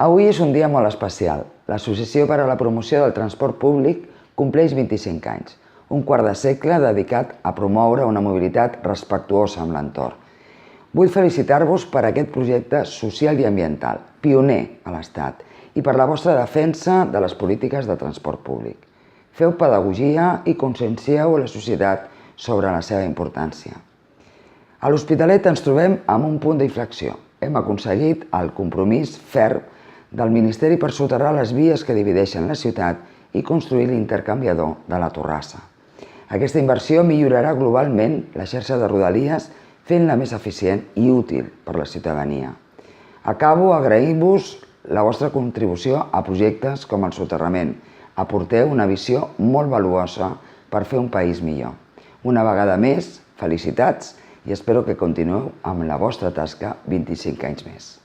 Avui és un dia molt especial. L'Associació per a la Promoció del Transport Públic compleix 25 anys, un quart de segle dedicat a promoure una mobilitat respectuosa amb l'entorn. Vull felicitar-vos per aquest projecte social i ambiental, pioner a l'Estat, i per la vostra defensa de les polítiques de transport públic. Feu pedagogia i consciencieu la societat sobre la seva importància. A l'Hospitalet ens trobem amb un punt d'inflexió. Hem aconseguit el compromís ferm del Ministeri per soterrar les vies que divideixen la ciutat i construir l'intercanviador de la Torrassa. Aquesta inversió millorarà globalment la xarxa de Rodalies, fent-la més eficient i útil per la ciutadania. Acabo agraint-vos la vostra contribució a projectes com el soterrament. Aporteu una visió molt valuosa per fer un país millor. Una vegada més, felicitats i espero que continueu amb la vostra tasca 25 anys més.